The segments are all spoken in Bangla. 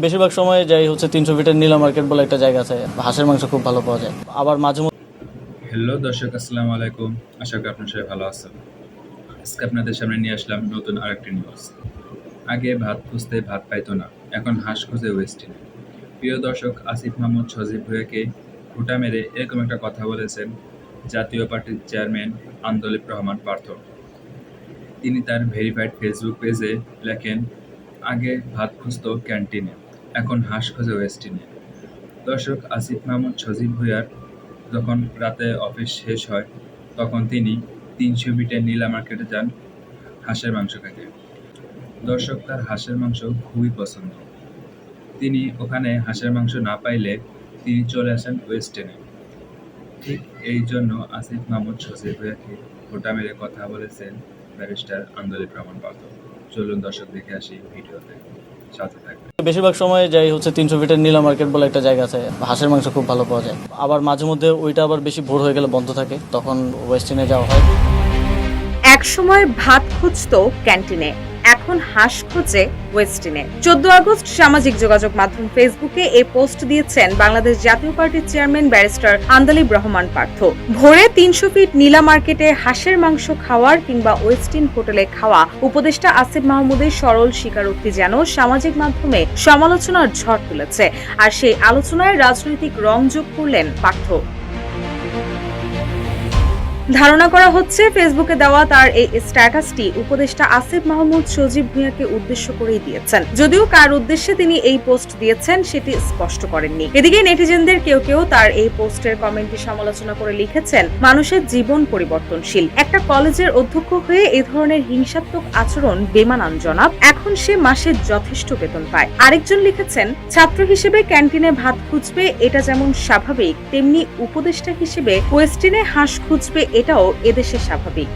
বেশিরভাগ সময় যাই হচ্ছে 300 ফিটের নীলা মার্কেট বলে একটা জায়গা আছে, হাঁসের মাংস খুব ভালো পাওয়া যায়। আবার মাঝে হ্যালো দর্শক, আসসালামু আলাইকুম। আশা করি আপনার সবাই ভালো আছেন। আজকে আপনাদের সামনে নিয়ে আসলাম নতুন আরেকটি নিউজ। আগে ভাত খুঁজতে ভাত পাইতো না, এখন হাঁস খুঁজে ওয়েস্ট ইন্ডিজ। প্রিয় দর্শক, আসিফ মাহমুদ সজীব ভুঁইয়াকে খোঁটা মেরে এরকম একটা কথা বলেছেন জাতীয় পার্টির চেয়ারম্যান আন্দোলিব রহমান পার্থ। তিনি তার ভেরিফাইড ফেসবুক পেজে লেখেন, আগে ভাত খুঁজতো ক্যান্টিনে, এখন হাঁস খোঁজে ওয়েস্ট ইন্ডিজ। দর্শক, আসিফ মাহমুদ সজীব ভুঁইয়ার যখন রাতে অফিস শেষ হয় তখন তিনি ৩০০ ফিটে নীলা মার্কেটে যান হাঁসের মাংস খেতে। দর্শক, তার হাঁসের মাংস খুবই পছন্দ। তিনি ওখানে হাঁসের মাংস না পাইলে তিনি চলে আসেন ওয়েস্টার্নে। ঠিক এই জন্য আসিফ মাহমুদ সজীব ভুঁইয়াকে খোঁটা মেরে কথা বলেছেন ব্যারিস্টার আন্দোলিব রহমান পার্থ। চলুন দর্শক, দেখে আসি ভিডিওতে, সাথে থাকবেন। বেশিরভাগ সময় যাই হচ্ছে 300 ফিটের নীলা মার্কেট বলে একটা জায়গা আছে, হাঁসের মাংস খুব ভালো পাওয়া যায়। আবার মাঝে মধ্যে ওইটা আবার বেশি ভোর হয়ে গেলে বন্ধ থাকে, তখন ওয়েস্টিনে যাওয়া হয়। একসময় ভাত খুঁজতো ক্যান্টিনে, এখন হাঁস খুঁজে ওয়েস্টিনে। 14 আগস্ট সামাজিক যোগাযোগ মাধ্যম ফেসবুকে এই পোস্ট দিয়েছেন বাংলাদেশ জাতীয় পার্টির চেয়ারম্যান ব্যারিস্টার আন্দোলিব রহমান পার্থ। ভোরে 300 ফিট নীলা মার্কেটে হাঁসের মাংস খাওয়ার কিংবা ওয়েস্টিন হোটেলে খাওয়া উপদেষ্টা আসিফ মাহমুদের সরল স্বীকারোক্তি যেন সামাজিক মাধ্যমে সমালোচনার ঝড় তুলেছে। আর সেই আলোচনায় রাজনৈতিক রং যোগ করলেন পার্থ। ধারণা করা হচ্ছে ফেসবুকে দেওয়া তার এই স্ট্যাটাসটি উপদেষ্টা আসিফ মাহমুদ সজীব ভুঁইয়াকে উদ্দেশ্য করেই দিয়েছেন, যদিও কার উদ্দেশ্যে তিনি এই পোস্ট দিয়েছেন সেটি স্পষ্ট করেননি। এদিকে নেটিজেনদের কেউ কেউ তার এই পোস্টের কমেন্টে সমালোচনা করে লিখেছেন, মানুষের জীবন পরিবর্তনশীল, একটা কলেজের অধ্যক্ষ হয়ে এই ধরনের হিংসাত্মক আচরণ বেমানানজনক, এখন সে মাসে যথেষ্ট বেতন পায়। আরেকজন লিখেছেন, ছাত্র হিসেবে ক্যান্টিনে ভাত খুঁজবে এটা যেমন স্বাভাবিক, তেমনি উপদেষ্টা হিসেবে ওয়েস্টিনে হাঁস খুঁজবে এটাও এদেশে স্বাভাবিক।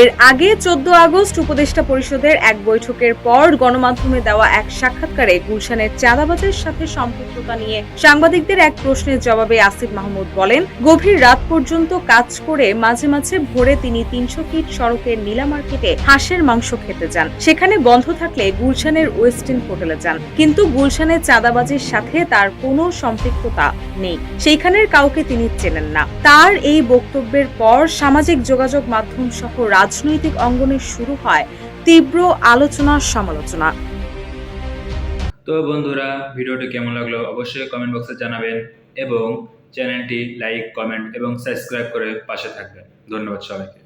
এর আগে 14 আগস্ট উপদেষ্টা পরিষদের এক বৈঠকের পর গণমাধ্যমে দেওয়া এক সাক্ষাৎকারে গুলশানের চাঁদাবাজের সাথে সম্পৃক্ততা নিয়ে সাংবাদিকদের এক প্রশ্নের জবাবে আসিফ মাহমুদ বলেন, গভীর রাত পর্যন্ত কাজ করে মাঝে মাঝে ভোরে তিনি 300 ফিট সড়কের নীলা মার্কেটে হাঁসের মাংস খেতে যান। সেখানে বন্ধ থাকলে গুলশানের ওয়েস্টিন হোটেলে যান, কিন্তু গুলশানের চাঁদাবাজির সাথে তার কোনো সম্পৃক্ততা নেই, সেইখানের কাউকে তিনি চেনেন না। তার এই বক্তব্যের পর সামাজিক যোগাযোগ মাধ্যম সহ রাজনৈতিক অঙ্গনে শুরু হয় তীব্র আলোচনা সমালোচনা। তো বন্ধুরা, ভিডিওটি কেমন লাগলো অবশ্যই কমেন্ট বক্সে জানাবেন এবং চ্যানেলটি লাইক, কমেন্ট এবং সাবস্ক্রাইব করে পাশে থাকবেন। ধন্যবাদ সবাইকে।